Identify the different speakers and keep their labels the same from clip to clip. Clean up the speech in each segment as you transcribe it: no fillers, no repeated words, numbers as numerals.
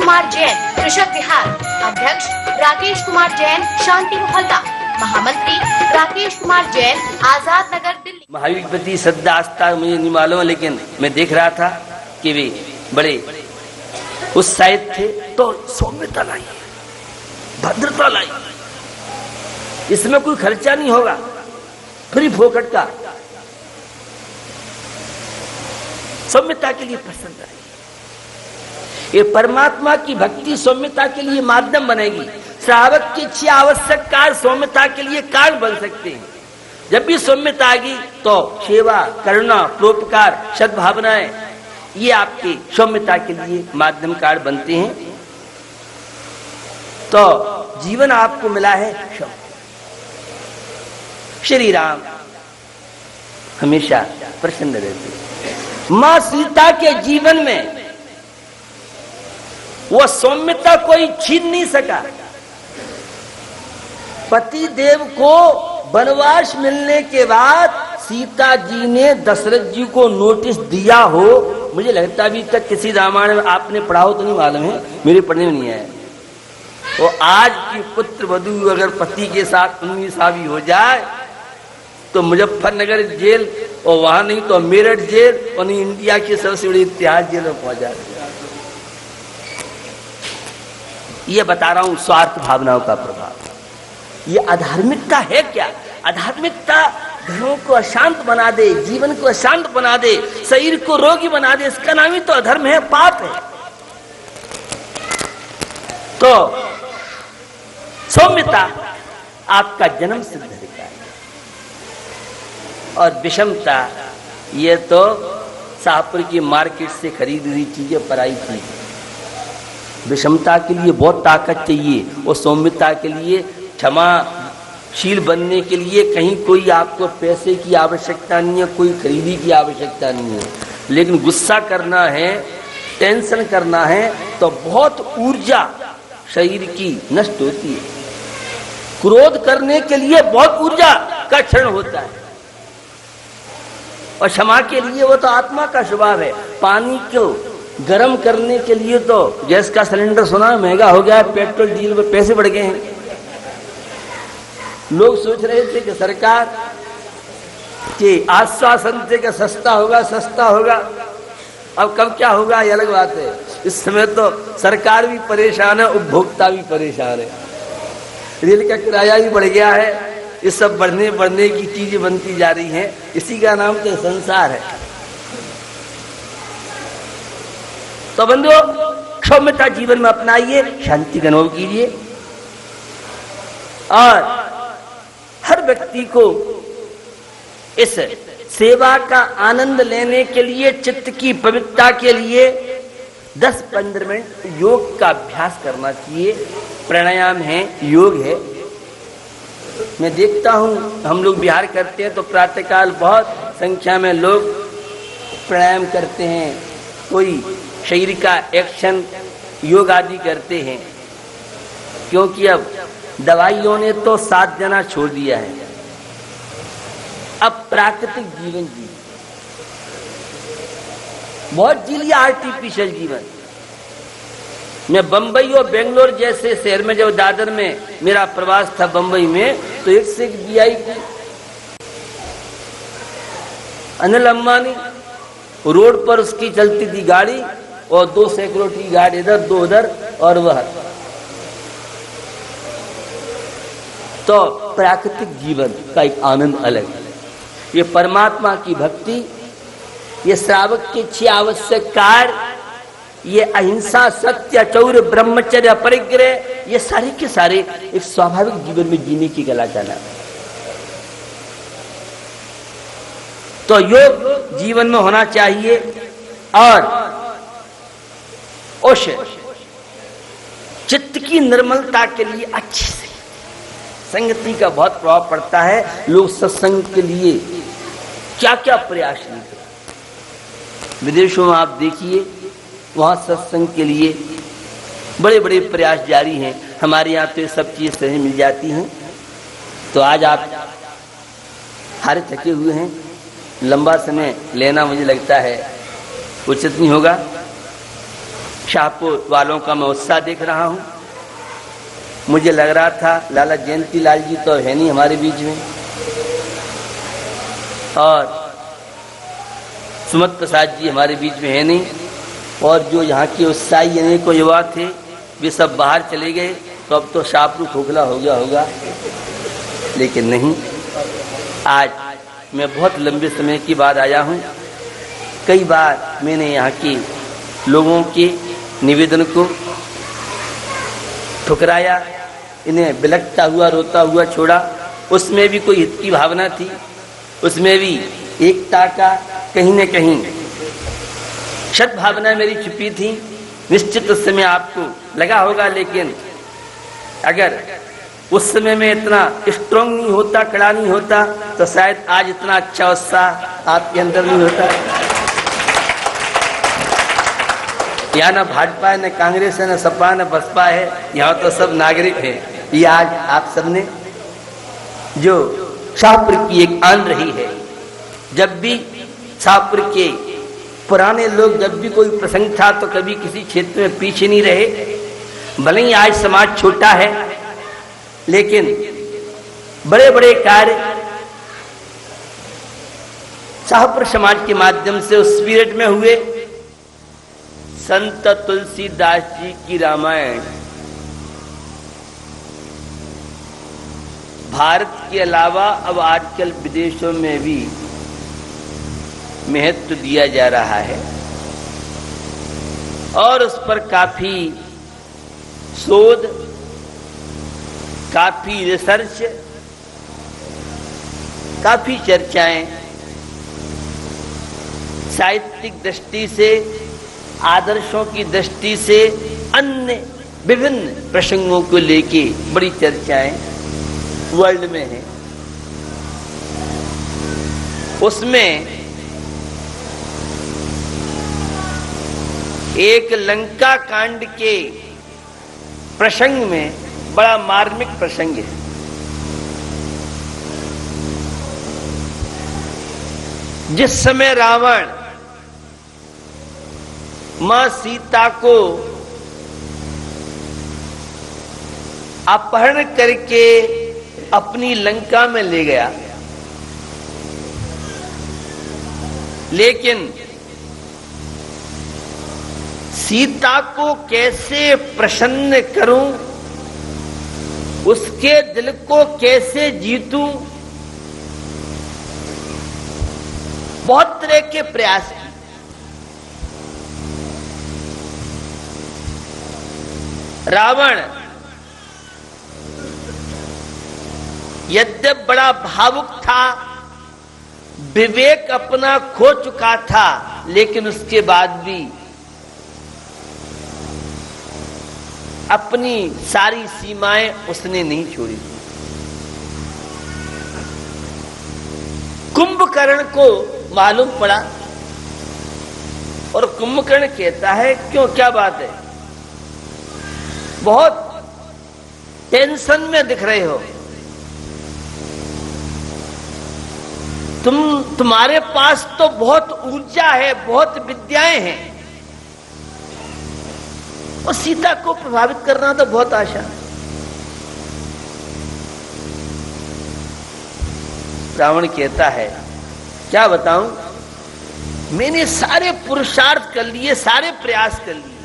Speaker 1: कुमार जैन, कृषक विहार। अध्यक्ष राकेश कुमार जैन, शांति मोहल्ला। महामंत्री राकेश कुमार जैन, आजाद नगर, दिल्ली।
Speaker 2: महावीर के प्रति श्रद्धा आस्था मुझे नहीं मालूम, लेकिन मैं देख रहा था कि वे बड़े उत्साहित थे। तो सौम्यता लाई, भद्रता लाई, इसमें कोई खर्चा नहीं होगा, फ्री फोकट का। सौम्यता के लिए प्रसन्न रहे। ये परमात्मा की भक्ति सौम्यता के लिए माध्यम बनेगी। श्रावक की इच्छा आवश्यक कार्य सौम्यता के लिए कारण बन सकते हैं। जब भी सौम्यता आएगी तो सेवा, करुणा, परोपकार, सद्भावनाएं ये आपके सौम्यता के लिए माध्यम कार्य बनते हैं। तो जीवन आपको मिला है सौम्य। श्री राम हमेशा प्रसन्न रहते। मां सीता के जीवन में वो सौम्यता कोई छीन नहीं सका। पति देव को वनवास मिलने के बाद सीता जी ने दशरथ जी को नोटिस दिया हो, मुझे लगता है अभी तक किसी रामायण में आपने पढ़ा हो तो नहीं मालूम है, मेरे पढ़ने में नहीं है। तो आज की पुत्र वधू अगर पति के साथ 19 हो जाए तो मुजफ्फरनगर जेल, और वहां नहीं तो मेरठ जेल, और नहीं इंडिया की सबसे बड़ी इतिहास जेल में पहुंच जाती। ये बता रहा हूं स्वार्थ भावनाओं का प्रभाव। ये अधार्मिकता है क्या? अधार्मिकता घरों को अशांत बना दे, जीवन को अशांत बना दे, शरीर को रोगी बना दे। इसका नाम ही तो अधर्म है, पाप है। तो सौम्यता आपका जन्म सिद्ध अधिकार है, और विषमता ये तो शाहपुर की मार्केट से खरीदी हुई चीजें पराई थी। विषमता के लिए बहुत ताकत चाहिए, और सौम्यता के लिए, क्षमाशील बनने के लिए कहीं कोई आपको पैसे की आवश्यकता नहीं है, कोई खरीदी की आवश्यकता नहीं है। लेकिन गुस्सा करना है, टेंशन करना है तो बहुत ऊर्जा शरीर की नष्ट होती है। क्रोध करने के लिए बहुत ऊर्जा का क्षरण होता है, और क्षमा के लिए वो तो आत्मा का स्वभाव है। पानी को गर्म करने के लिए तो गैस का सिलेंडर सुना महंगा हो गया है, पेट्रोल डीजल पे पैसे बढ़ गए हैं। लोग सोच रहे थे कि सरकार के आश्वासन थे कि सस्ता होगा सस्ता होगा, अब कब क्या होगा ये अलग बात है। इस समय तो सरकार भी परेशान है, उपभोक्ता भी परेशान है। रेल का किराया भी बढ़ गया है, ये सब बढ़ने की चीजें बनती जा रही हैं। इसी का नाम तो संसार है। तो बंधुओं, सौम्यता जीवन में अपनाइए, शांति का अनुभव कीजिए, और हर व्यक्ति को इस सेवा का आनंद लेने के लिए, चित्त की पवित्रता के लिए 10-15 मिनट योग का अभ्यास करना चाहिए। प्राणायाम है, योग है। मैं देखता हूं हम लोग बिहार करते हैं तो प्रातःकाल बहुत संख्या में लोग प्राणायाम करते हैं, कोई शरीर का एक्शन योग आदि करते हैं, क्योंकि अब दवाइयों ने तो 7 जना छोड़ दिया है। अब प्राकृतिक जीवन जी बहुत जी लिया, आर्टिफिशियल जीवन। मैं बंबई और बेंगलोर जैसे शहर में, जब दादर में मेरा प्रवास था बंबई में, तो एक से एक VIP अनिल अंबानी, रोड पर उसकी चलती थी गाड़ी, और 2 सिक्योरिटी गार्ड इधर 2 उधर और वह। तो प्राकृतिक जीवन का एक आनंद अलग है। ये परमात्मा की भक्ति, ये श्रावक के 6 आवश्यक कार्य, ये अहिंसा, सत्य, चौर्य, ब्रह्मचर्य, अपरिग्रह, ये सारे के सारे एक स्वाभाविक जीवन में जीने की कला का नाम है। तो योग जीवन में होना चाहिए, और उस चित्त की निर्मलता के लिए अच्छी से संगति का बहुत प्रभाव पड़ता है। लोग सत्संग के लिए क्या क्या प्रयास नहीं करते। विदेशों में आप देखिए, वहां सत्संग के लिए बड़े बड़े प्रयास जारी हैं। हमारे यहाँ तो ये सब चीज़ सही मिल जाती हैं। तो आज आप हारे थके हुए हैं, लंबा समय लेना मुझे लगता है उचित नहीं होगा। शाहपुर वालों का मैं उत्साह देख रहा हूं। मुझे लग रहा था लाला जयंती लाल जी तो है नहीं हमारे बीच में, और सुमत प्रसाद जी हमारे बीच में है नहीं, और जो यहाँ के उत्साही अनेकों युवा थे वे सब बाहर चले गए, तो अब तो शाहपुर खोखला हो गया होगा। लेकिन नहीं, आज मैं बहुत लंबे समय के बाद आया हूँ। कई बार मैंने यहाँ के लोगों के निवेदन को ठुकराया, इन्हें बिलखता हुआ रोता हुआ छोड़ा। उसमें भी कोई हित की भावना थी, उसमें भी एकता का कहीं न कहीं सद्भावना मेरी छुपी थी। निश्चित उस समय आपको लगा होगा, लेकिन अगर उस समय में इतना स्ट्रांग नहीं होता, कड़ा नहीं होता, तो शायद आज इतना अच्छा उत्साह आपके अंदर नहीं होता। यहाँ न भाजपा है, न कांग्रेस है, न सपा, न बसपा है, यहाँ तो सब नागरिक हैं। ये आज आप सबने जो शाहपुर की एक आन रही है। जब भी शाहपुर के पुराने लोग, जब भी कोई प्रसंग था तो कभी किसी क्षेत्र में पीछे नहीं रहे। भले ही आज समाज छोटा है, लेकिन बड़े बड़े कार्य शाहपुर समाज के माध्यम से उस पीरियड में हुए। संत तुलसीदास जी की रामायण भारत के अलावा अब आजकल विदेशों में भी महत्व दिया जा रहा है, और उस पर काफी शोध, काफी रिसर्च, काफी चर्चाएं साहित्यिक दृष्टि से, आदर्शों की दृष्टि से, अन्य विभिन्न प्रसंगों को लेके बड़ी चर्चाएं वर्ल्ड में है। उसमें एक लंका कांड के प्रसंग में बड़ा मार्मिक प्रसंग है। जिस समय रावण मां सीता को अपहरण करके अपनी लंका में ले गया, लेकिन सीता को कैसे प्रसन्न करूं, उसके दिल को कैसे जीतूं, बहुत तरह के प्रयास किए। रावण यद्यप बड़ा भावुक था, विवेक अपना खो चुका था, लेकिन उसके बाद भी अपनी सारी सीमाएं उसने नहीं छोड़ी। कुंभकर्ण को मालूम पड़ा, और कुंभकर्ण कहता है, क्यों, क्या बात है, बहुत टेंशन में दिख रहे हो, तुम्हारे पास तो बहुत ऊर्जा है, बहुत विद्याएं हैं, और सीता को प्रभावित करना तो बहुत आसान। रावण कहता है, क्या बताऊं, मैंने सारे पुरुषार्थ कर लिए, सारे प्रयास कर लिए।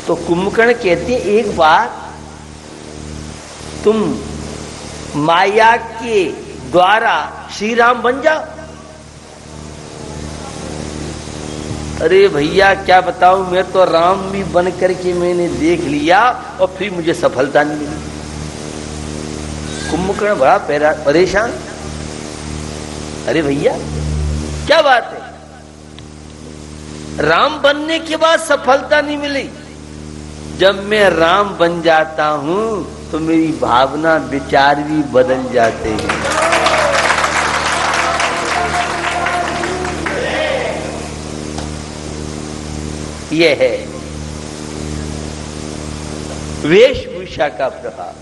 Speaker 2: तो कुंभकर्ण कहते हैं, एक बार तुम माया के द्वारा श्री राम बन जाओ। अरे भैया क्या बताऊं, मैं तो राम भी बन करके मैंने देख लिया और फिर मुझे सफलता नहीं मिली। कुंभकर्ण बड़ा परेशान, अरे भैया क्या बात है, राम बनने के बाद सफलता नहीं मिली, जब मैं राम बन जाता हूं तो मेरी भावना विचार भी बदल जाते हैं। यह है वेशभूषा का प्रभाव।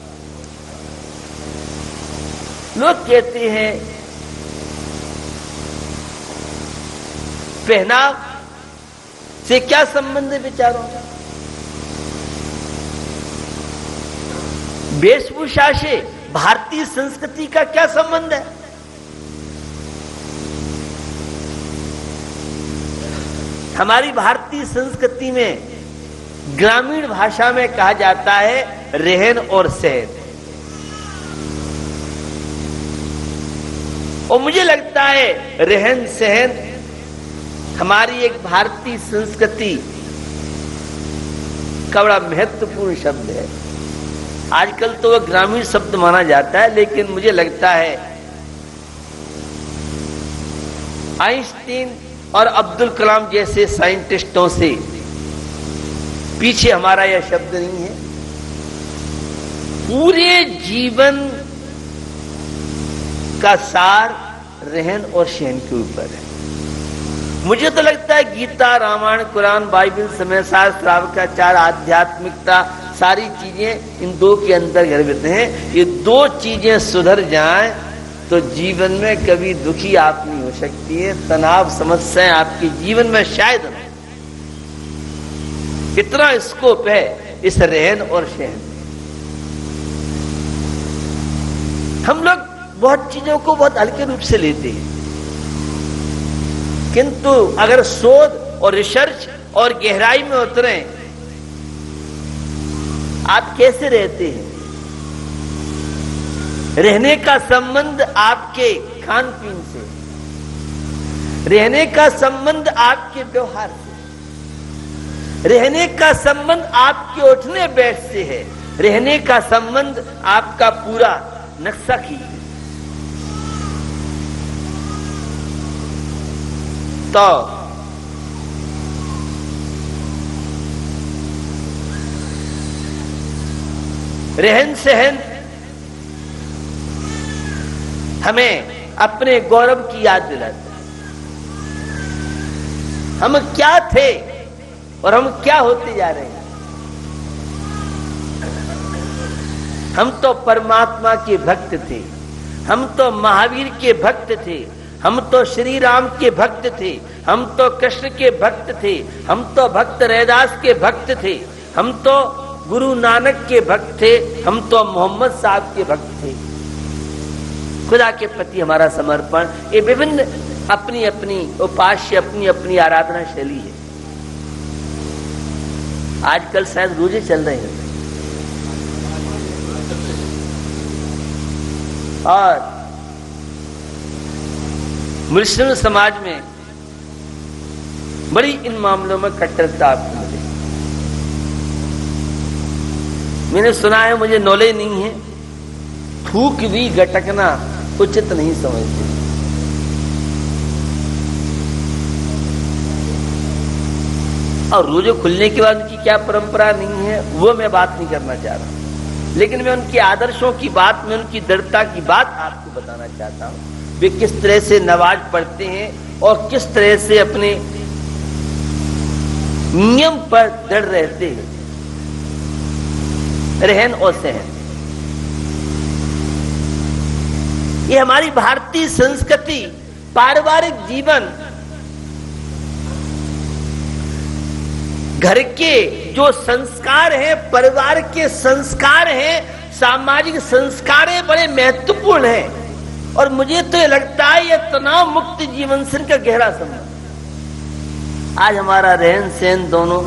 Speaker 2: लोग कहते हैं पहनाव से क्या संबंध है विचारों का? वेशभूषा से भारतीय संस्कृति का क्या संबंध है? हमारी भारतीय संस्कृति में ग्रामीण भाषा में कहा जाता है रहन और सहन। और मुझे लगता है रहन सहन हमारी एक भारतीय संस्कृति का बड़ा महत्वपूर्ण शब्द है। आजकल तो वह ग्रामीण शब्द माना जाता है, लेकिन मुझे लगता है आइंस्टीन और अब्दुल कलाम जैसे साइंटिस्टों से पीछे हमारा यह शब्द नहीं है। पूरे जीवन का सार रहन और सहन के ऊपर है। मुझे तो लगता है गीता, रामायण, कुरान, बाइबल, समय शास्त्र, श्रावकाचार, आध्यात्मिकता, सारी चीजें इन दो के अंदर गर्भित हैं। ये दो चीजें सुधर जाएं तो जीवन में कभी दुखी आप नहीं हो सकती है। तनाव, समस्याएं आपके जीवन में शायद न। इतना स्कोप है इस रहन और सहन। हम लोग बहुत चीजों को बहुत हल्के रूप से लेते हैं, किंतु अगर शोध और रिसर्च और गहराई में उतरे, आप कैसे रहते हैं? रहने का संबंध आपके खान पीन से, रहने का संबंध आपके व्यवहार से, रहने का संबंध आपके उठने बैठ से है, रहने का संबंध आपका पूरा नक्शा खींचे। तो रहन सहन हमें अपने गौरव की याद दिलाता है। हम क्या थे और हम क्या होते जा रहे हैं। हम तो परमात्मा के भक्त थे, हम तो महावीर के भक्त थे, हम तो श्री राम के भक्त थे, हम तो कृष्ण के भक्त थे, हम तो भक्त रैदास के भक्त थे, हम तो गुरु नानक के भक्त थे, हम तो मोहम्मद साहब के भक्त थे। खुदा के प्रति हमारा समर्पण, ये विभिन्न अपनी अपनी उपास्य, अपनी अपनी आराधना शैली है। आजकल शायद रोजे चल रहे हैं और मुस्लिम समाज में बड़ी इन मामलों में कट्टरता आपको मिलेगी। मैंने सुना है, मुझे नॉलेज नहीं है, थूक भी गटकना उचित नहीं समझते। और रोजे खुलने के बाद उनकी क्या परंपरा नहीं है वो मैं बात नहीं करना चाह रहा, लेकिन मैं उनके आदर्शों की बात, मैं उनकी दृढ़ता की बात आपको बताना चाहता हूं। वे किस तरह से नमाज पढ़ते हैं और किस तरह से अपने नियम पर दृढ़ रहते हैं, रहन और सहन। ये हमारी भारतीय संस्कृति, पारिवारिक जीवन, घर के जो संस्कार हैं, परिवार के संस्कार हैं, सामाजिक संस्कार हैं, बड़े महत्वपूर्ण हैं। और मुझे तो ये लगता है ये तनाव मुक्त जीवन से इनका गहरा संबंध। आज हमारा रहन सहन दोनों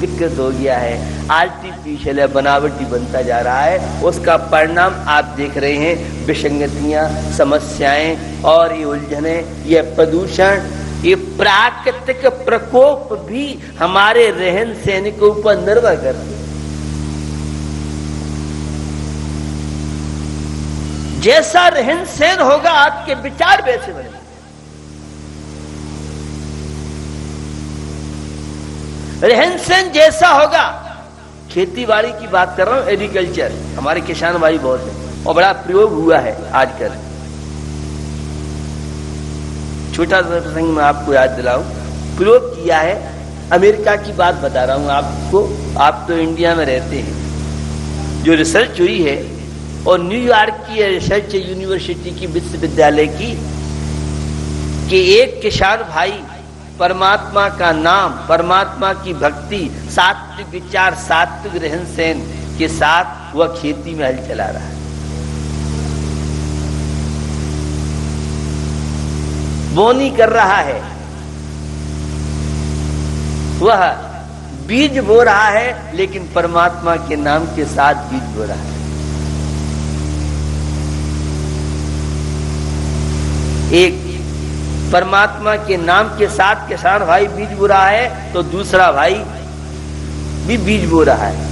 Speaker 2: विकृत हो गया है, आर्टिफिशियल है, बनावटी बनता जा रहा है। उसका परिणाम आप देख रहे हैं, विसंगतियां, समस्याएं और ये उलझने, ये प्रदूषण, ये प्राकृतिक प्रकोप भी हमारे रहन सहन के ऊपर निर्भर करते हैं। जैसा रहन सहन होगा आपके विचार वैसे बनेंगे। रहन सहन जैसा होगा, खेती बाड़ी की बात कर रहा हूं, एग्रीकल्चर, हमारे किसान भाई बहुत है और बड़ा प्रयोग हुआ है आजकल। छोटा सा प्रसंग मैं आपको याद दिलाऊं, प्रयोग किया है, अमेरिका की बात बता रहा हूं आपको, आप तो इंडिया में रहते हैं। जो रिसर्च हुई है और न्यूयॉर्क की रिसर्च यूनिवर्सिटी की विश्वविद्यालय की, कि एक किसान भाई परमात्मा का नाम, परमात्मा की भक्ति, सात्विक विचार, सात्विक रहन सहन के साथ वह खेती में हल चला रहा है। बोनी कर रहा है, वह बीज बो रहा है, लेकिन परमात्मा के नाम के साथ बीज बो रहा है। एक परमात्मा के नाम के साथ किसान भाई बीज बो रहा है, तो दूसरा भाई भी बीज बो रहा है।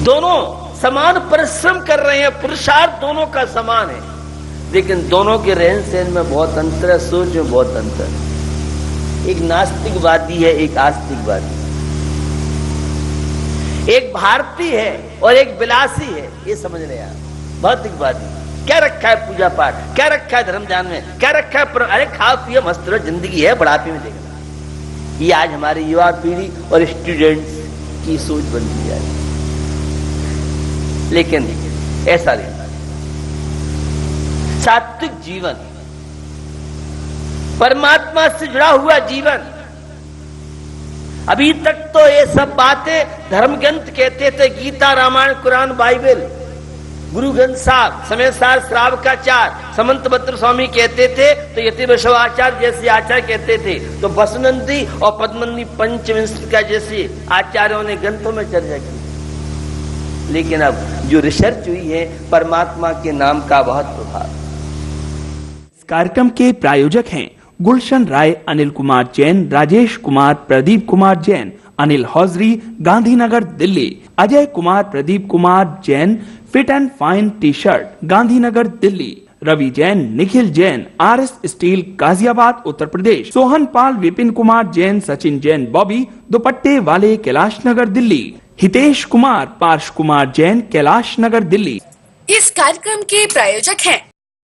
Speaker 2: दोनों समान परिश्रम कर रहे हैं, पुरुषार्थ दोनों का समान है, लेकिन दोनों के रहन सहन में बहुत अंतर है, सोच में बहुत अंतर है। एक नास्तिकवादी है, एक आस्तिकवादी, एक भारतीय है और एक विलासी है। ये समझ रहे हैं। भौतिकवादी क्या रखा है पूजा पाठ, क्या रखा है धर्म ध्यान में, क्या रखा है अरे खाओ पियो मस्त रहो, जिंदगी है बुढ़ापे में देखना। ये आज हमारी युवा पीढ़ी और स्टूडेंट्स की सोच बनती है, लेकिन ऐसा नहीं। सात्विक जीवन, परमात्मा से जुड़ा हुआ जीवन। अभी तक तो ये सब बातें धर्म ग्रंथ कहते थे, गीता, रामायण, कुरान, बाइबल, गुरु ग्रंथ साहब, समय सार, श्रावकाचार, समंत भद्र स्वामी कहते थे, तो यति बसवाचार्य जैसे आचार्य कहते थे, तो बसनंदी और पद्मनंदी पंचविंशतिका जैसे आचार्यों ने ग्रंथों में चर्चा की। लेकिन अब जो रिसर्च हुई है, परमात्मा के नाम का बहुत प्रभाव।
Speaker 3: इस कार्यक्रम के प्रायोजक हैं Gulshan Rai, Anil Kumar Jain, Rajesh Kumar, Pradeep Kumar Jain, Anil hosiery, Gandhinagar Delhi, Ajay Kumar, Pradeep Kumar Jain, fit and fine T shirt, Gandhinagar Delhi, Ravi Jain, Nikhil Jain, RS steel, Ghaziabad Uttar Pradesh, Sohan Pal, Vipin Kumar Jain, Sachin Jain, Bobby, दुपट्टे वाले, कैलाश नगर दिल्ली, हितेश कुमार, पार्श कुमार जैन, कैलाश नगर दिल्ली।
Speaker 4: इस कार्यक्रम के प्रायोजक हैं